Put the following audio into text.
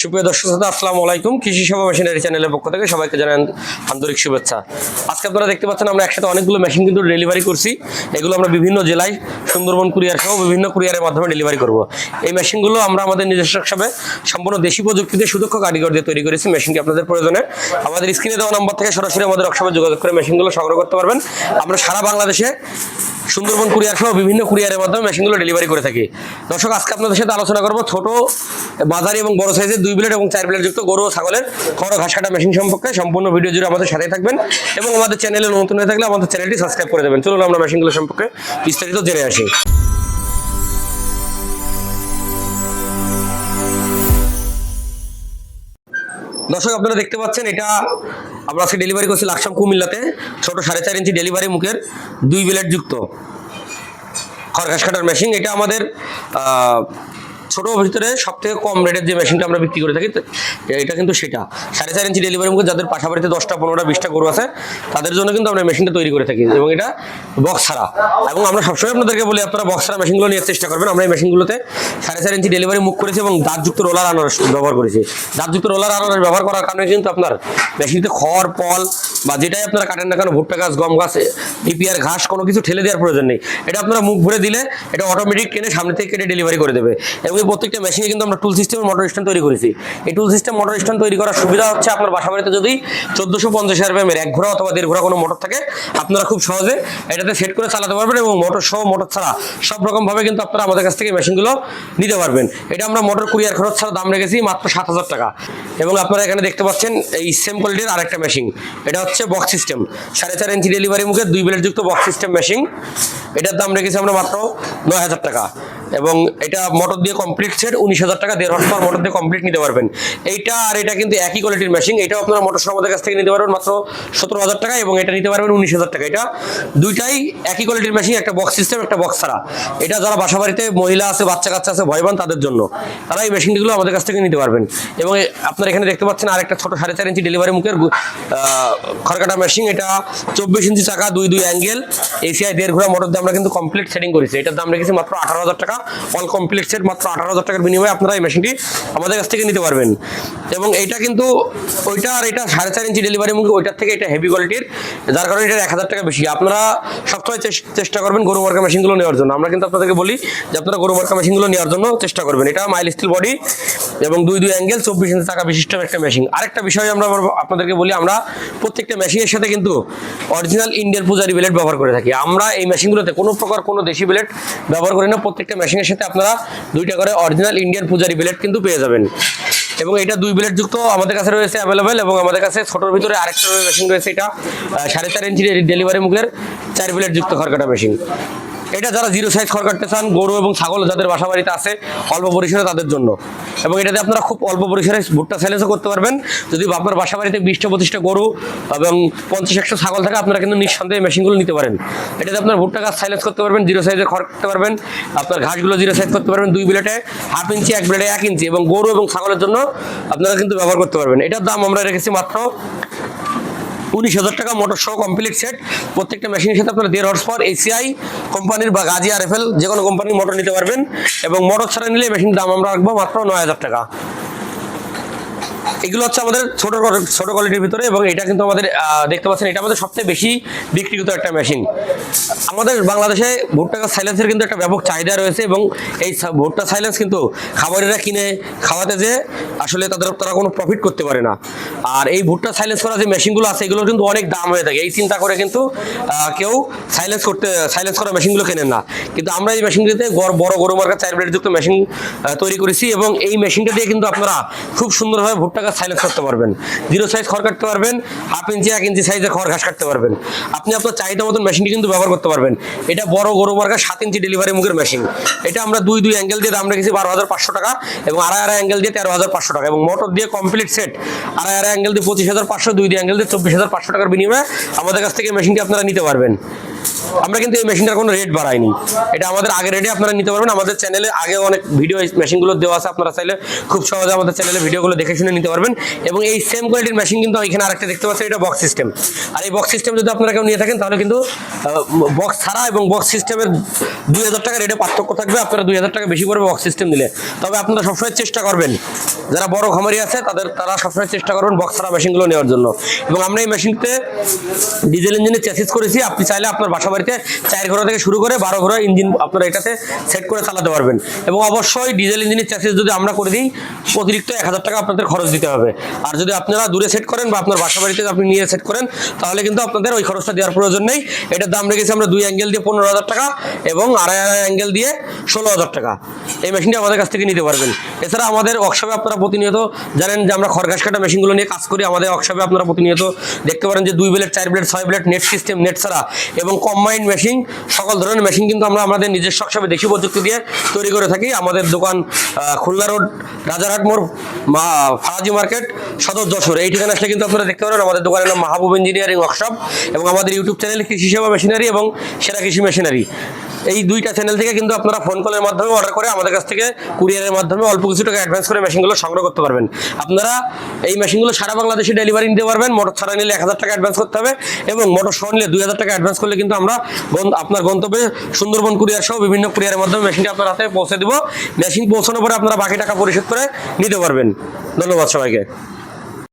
সুপ্রিয় দর্শক শ্রোতা, আসসালামু আলাইকুম। কৃষি সেবা মেশিনারি চ্যানেলের পক্ষ থেকে সবাইকে জানাই আন্তরিক শুভেচ্ছা। আজকে আপনারা দেখতে পাচ্ছেন আমরা একসাথে অনেকগুলো মেশিন কিন্তু ডেলিভারি করছি। এগুলো আমরা বিভিন্ন জেলায় সুন্দরবন কুরিয়ার সহ বিভিন্ন কুরিয়ারের মাধ্যমে ডেলিভারি করব। এই মেশিনগুলো আমরা আমাদের নিজস্ব হিসাবে সম্পূর্ণ দেশি প্রযুক্তিতে সুদক্ষ কারিগর দিয়ে তৈরি করেছি। মেশিনটি আপনাদের প্রয়োজনে আমাদের স্ক্রিনে দেওয়া নাম্বার থেকে সরাসরি আমাদের ওয়ার্কশপে যোগাযোগ করে মেশিনগুলো সংগ্রহ করতে পারবেন। আমরা সারা বাংলাদেশে সুন্দরবন কুরিয়ার সহ বিভিন্ন কুরিয়ারের মাধ্যমে মেশিনগুলো ডেলিভারি করে থাকি। দর্শক, আজকে আপনাদের সাথে আলোচনা করব ছোট, মাঝারি এবং বড় সাইজের 2 ব্লেড এবং 4 ব্লেড যুক্ত গরু ও ছাগলের খড় ঘাস কাটা মেশিন সম্পর্কে। সম্পূর্ণ ভিডিও জুড়ে আমাদের সাথেই থাকবেন এবং আমাদের চ্যানেলে নতুন হয়ে থাকলে আমাদের চ্যানেলটি সাবস্ক্রাইব করে দেবেন। চলুন আমরা মেশিনগুলো সম্পর্কে বিস্তারিত জেনে আসি। দর্শক, আপনারা দেখতে পাচ্ছেন এটা আমরা আজকে ডেলিভারি করছি লাকসাম কুমিল্লাতে। ছোট 4.5 ইঞ্চি ডেলিভারি মুখের 2 ব্লেড যুক্ত খড় ঘাস কাটার মেশিন। এটা আমাদের ছোট ভিতরে সব থেকে কম রেটের যে মেশিনটা আমরা বিক্রি করে থাকি এটা কিন্তু সেটা 4.5 ইঞ্চি ডেলিভারি মুখে যাদের পাশাপাশিতে 10টা 15টা 20টা গরু আছে তাদের জন্য কিন্তু আমরা মেশিনটা তৈরি করে থাকি এবং এটা বক্স ছাড়া। এবং আমরা সবসময় আপনাদেরকে বলি আপনারা বক্স ছাড়া মেশিনগুলো নিয়ে চেষ্টা করবেন। আমরা এই মেশিনগুলোতে 4.5 ইঞ্চি ডেলিভারি মুখ করেছি এবং দাঁতযুক্ত রোলার আনারস ব্যবহার করেছি। দাঁতযুক্ত রোলার আনারস ব্যবহার করার কারণে কিন্তু আপনার মেশিনতে খড় পল বা যেটাই আপনারা কাটেন না কেন, ভুট্টা গাছ, গম গাছ, পিপিআর ঘাস, কোনো কিছু ঠেলে দেওয়ার প্রয়োজন নেই। এটা আপনারা মুখ ভরে দিলে এটা অটোমেটিক টেনে সামনে থেকে কেটে ডেলিভারি করে দেবে। এবং এই প্রত্যেকটা মেশিনে কিন্তু আমরা টুল সিস্টেমের মোটর স্ট্যান্ড তৈরি করেছি। এই টুল সিস্টেম মোটর স্ট্যান্ড তৈরি করার সুবিধা হচ্ছে আপনার বাসা বাড়িতে যদি 1450 RPM এর 1 ঘোড়া অথবা 1.5 ঘোড়া কোনো মোটর থাকে, আপনারা খুব সহজে এটাতে সেট করে চালাতে পারবেন এবং মোটর সহ মোটর ছাড়া সব রকম ভাবে কিন্তু আপনারা আমাদের কাছ থেকে মেশিনগুলো নিতে পারবেন। এটা আমরা মোটর কুরিয়ার খরচ ছাড়া দাম রেখেছি মাত্র 7000 টাকা। এবং আপনারা এখানে দেখতে পাচ্ছেন এই সেম কোয়ালিটির আরেকটা মেশিন। এটা হচ্ছে বক্স সিস্টেম 4.5 ইঞ্চি ডেলিভারি মুখে 2 ব্লেড যুক্ত বক্স সিস্টেম মেশিন। এটার দাম রেখেছি আমরা মাত্র 9000 টাকা। এবং এটা মোটর দিয়ে কমপ্লিট সেট 19000 টাকা। 1.5 হর্স পাওয়ার মোটর দিয়ে কমপ্লিট নিতে পারবেন। এইটা আর এটা কিন্তু একই কোয়ালিটির মেশিন। এটাও আপনারা মোটর সহ আমাদের কাছ থেকে নিতে পারবেন মাত্র 17000 টাকা এবং এটা নিতে পারবেন 19000 টাকা। এটা দুইটাই একই কোয়ালিটির মেশিন, একটা বক্স সিস্টেম একটা বক্স ছাড়া। এটা যারা বাসা বাড়িতে মহিলা আছে, বাচ্চা কাচ্চা আছে, ভয়বান তাদের জন্য, তারা এই মেশিনগুলো আমাদের কাছ থেকে নিতে পারবেন। এবং আপনারা এখানে দেখতে পাচ্ছেন আরেকটা ছোট 4.5 ইঞ্চি ডেলিভারি মুখের খড় কাটা মেশিন। এটা 24 ইঞ্চি চাকা, 2 অ্যাঙ্গেল, এসিআই 1.5 ঘোড়া মোটর দিয়ে আমরা কিন্তু কমপ্লিট সেটিং করেছি। এটার দাম রেখেছি মাত্র 18000 টাকা। অল কমপ্লিট সেট মাত্র 18000 টাকার বিনিময়ে আপনারা এই মেশিনটি আমাদের কাছ থেকে নিতে পারবেন। এবং এটা কিন্তু ওইটা আর এটা 4.5 ইঞ্চি ডেলিভারি মুখে ওইটার থেকে এটা হেভি কোয়ালিটির, যার কারণে এটা 1000 টাকা বেশি। আপনারা সবসময় চেষ্টা করবেন গরু মার্কা মেশিনগুলো নেওয়ার জন্য। আমরা কিন্তু আপনাদেরকে বলি যে আপনারা গরু মার্কা মেশিনগুলো নেওয়ার জন্য চেষ্টা করবেন। এটা মাইল স্টিল বডি এবং 2 অ্যাঙ্গেল 24 ইঞ্চি চাকা বিশিষ্ট একটা মেশিন। আরেকটা বিষয় আমরা আপনাদেরকে বলি, আমরা প্রত্যেকটা মেশিনের সাথে কিন্তু অরিজিনাল ইন্ডিয়ান পূজারি ব্লেড ব্যবহার করে থাকি। আমরা এই মেশিনগুলোতে কোনো প্রকার কোনো দেশি ব্লেড ব্যবহার করি না। প্রত্যেকটা মেশিনের সাথে আপনারা 2টা করে অরিজিনাল ইন্ডিয়ান পূজারি ব্লেড কিন্তু পেয়ে যাবেন। এবং এটা 2 ব্লেড যুক্ত আমাদের কাছে রয়েছে অ্যাভেলেবেল। এবং আমাদের কাছে ছোটোর ভিতরে আরেকটা মেশিন রয়েছে, এটা 4.5 ইঞ্চি ডেলিভারি মুখের 4 ব্লেড যুক্ত খড় কাটা মেশিন। এটা যারা 0 সাইজ খড় কাটতে চান, গরু এবং ছাগল যাদের বাসা বাড়িতে আছে অল্প পরিসরে, তাদের জন্য। এবং এটাতে আপনারা খুব অল্প পরিসরে ভুট্টা সাইলেন্সও করতে পারবেন। যদি আপনার বাসা বাড়িতে 20টা 25টা গরু এবং 50-100 ছাগল থাকে, আপনারা কিন্তু নিঃসন্দেহে মেশিনগুলো নিতে পারেন। এটাতে আপনার ভুট্টা গাছ সাইলেন্স করতে পারবেন, 0 সাইজে খড় করতে পারবেন, আপনার ঘাসগুলো 0 সাইজ করতে পারবেন। 2 ব্লেডে 1/2 ইঞ্চি, 1 ব্লেডে 1 ইঞ্চি এবং গরু এবং ছাগলের জন্য আপনারা কিন্তু ব্যবহার করতে পারবেন। এটার দাম আমরা রেখেছি মাত্র 19000 টাকা মোটর সহ কমপ্লিট সেট। প্রত্যেকটা মেশিনের সাথে আপনারা 1.5 হর্স পাওয়ার এসিআই কোম্পানির বা গাজি আরএফএল যে কোনো কোম্পানির মোটর নিতে পারবেন। এবং মোটর ছাড়া নিলে মেশিনের দাম আমরা রাখবো মাত্র 9000 টাকা। এগুলো হচ্ছে আমাদের ছোট কোয়ালিটির ভিতরে। এবং এটা কিন্তু আমাদের দেখতে পাচ্ছেন এটা আমাদের সবচেয়ে বেশি বিক্রিত একটা মেশিন। আমাদের বাংলাদেশে ভুট্টা গাছ সাইলেন্সের কিন্তু একটা ব্যাপক চাহিদা রয়েছে। এবং এই ভুট্টা সাইলেন্স কিন্তু খাবারেরা কিনে খাওয়াতে যে আসলে তারা কোনো প্রফিট করতে পারে না। আর এই ভুট্টা সাইলেন্স করা যে মেশিনগুলো আছে এগুলো কিন্তু অনেক দাম হয়ে থাকে। এই চিন্তা করে কিন্তু কেউ সাইলেন্স করা মেশিনগুলো কেনেন না। কিন্তু আমরা এই মেশিনটিতে বড় গরু মার্কা 4 ব্লেড যুক্ত মেশিন তৈরি করেছি। এবং এই মেশিনটা দিয়ে কিন্তু আপনারা খুব সুন্দরভাবে ভুট্টা গাছ সাইলেন্স করতে পারবেন, 0 সাইজ খড় কাটতে পারবেন, 1/2 ইঞ্চি 1 ইঞ্চি সাইজের খড় ঘাস কাটতে পারবেন। আপনি আপনার চাহিদা মতন মেশিনটি কিন্তু ব্যবহার করতে পারবেন। এটা বড় গরু মার্কা 7 ইঞ্চি ডেলিভারি মুখের মেশিন। এটা আমরা 2 অ্যাঙ্গেল দিয়ে দাম রেখেছি 12500 টাকা এবং 2.5 অ্যাঙ্গেল দিয়ে 13500 টাকা এবং মোটর দিয়ে কমপ্লিট সেট 2.5 অ্যাঙ্গেল দিয়ে 25500, 2 অ্যাঙ্গেল দিয়ে 24500 টাকার বিনিময়ে আমাদের কাছ থেকে মেশিনটি আপনারা নিতে পারবেন। আমরা কিন্তু এই মেশিনটার কোনো রেট বাড়াইনি, এটা আমাদের আগের রেটে আপনারা নিতে পারবেন। আমাদের চ্যানেলে আগে অনেক ভিডিও এই মেশিনগুলো দেওয়া আছে, আপনারা চাইলে খুব সহজে আমাদের চ্যানেলে ভিডিওগুলো দেখে শুনে নিতে পারবেন। এবং এই সেম কোয়ালিটির মেশিন কিন্তু এখানে আরেকটা দেখতে পাচ্ছেন, এটা বক্স সিস্টেম। আর এই বক্স সিস্টেম যদি আপনারা কেউ নিয়ে থাকেন তাহলে কিন্তু বক্স ছাড়া এবং বক্স সিস্টেমের 2000 টাকা রেটে পার্থক্য থাকবে, আপনারা 2000 টাকা বেশি পড়বে বক্স সিস্টেম দিলে। তবে আপনারা সবসময় চেষ্টা করবেন, যারা বড় খামারি আছে তারা সবসময় চেষ্টা করবেন বক্স ছাড়া মেশিনগুলো নেওয়ার জন্য। এবং আমরা এই মেশিনতে ডিজেল ইঞ্জিনের চ্যাসিস করেছি, আপনি চাইলে আপনার বাসা বাড়িতে 4 ঘোড়া থেকে শুরু করে 12 ঘোড়া ইঞ্জিন আপনারা এটাতে সেট করে চালাতে পারবেন। এবং অবশ্যই ডিজেল ইঞ্জিনের চ্যাসিস যদি আমরা করে দিই, অতিরিক্ত 1000 টাকা আপনাদের খরচ দিতে হবে। আর যদি আপনারা দূরে সেট করেন বা আপনার বাসা বাড়িতে আপনি নিয়ে সেট করেন, তাহলে কিন্তু আপনাদের ওই খরচটা দেওয়ার প্রয়োজন নেই। এটার দাম রেখেছি আমরা 2 অ্যাঙ্গেল দিয়ে 15,000 টাকা এবং 2.5 অ্যাঙ্গেল দিয়ে 16,000 টাকা। এই মেশিনটি আমাদের কাছ থেকে নিতে পারবেন। এছাড়া আমাদের ওয়ার্কশপে আপনারা প্রতিনিয়ত জানেন যে আমরা খড় ঘাস কাটা মেশিনগুলো নিয়ে কাজ করি। আমাদের ওয়ার্কশপে আপনারা প্রতিনিয়ত দেখতে পারেন যে 2 blade, 4 blade, 6 blade, net system, net ছাড়া এবং কম্বাইন্ড মেশিন, সকল ধরনের মেশিন কিন্তু আমরা আমাদের নিজস্ব ওয়ার্কশপে দেশীয় প্রযুক্তি দিয়ে তৈরি করে থাকি। আমাদের দোকান খুলনা রোড, রাজারহাট মোড়, ফারাজি মার্কেট, সদর যশোর। এই ঠিকানা আসলে কিন্তু আপনারা দেখতে পারেন আমাদের দোকানের নাম মাহবুব ইঞ্জিনিয়ারিং ওয়ার্কশপ। এবং আমাদের ইউটিউব চ্যানেল কৃষি সেবা মেশিনারি এবং সেরা কৃষি মেশিনারি, এই দুইটা চ্যানেল থেকে কিন্তু আপনারা ফোন কলের মাধ্যমে অর্ডার করে আমাদের কাছ থেকে কুরিয়ারের মাধ্যমে অল্প কিছু টাকা অ্যাডভান্স করে মেশিনগুলো সংগ্রহ করতে পারবেন। আপনারা এই মেশিনগুলো সারা বাংলাদেশে ডেলিভারি নিতে পারবেন। মোটর ছাড়া নিলে 1000 টাকা অ্যাডভান্স করতে হবে এবং মোটর সহ নিলে 2000 টাকা অ্যাডভান্স করলে কিন্তু আমরা আপনার গন্তব্যে সুন্দরবন কুরিয়ার সহ বিভিন্ন কুরিয়ারের মাধ্যমে মেশিনটি আপনার হাতে পৌঁছে দেবো। মেশিন পৌঁছানোর পরে আপনারা বাকি টাকা পরিশোধ করে নিতে পারবেন। ধন্যবাদ সবাইকে।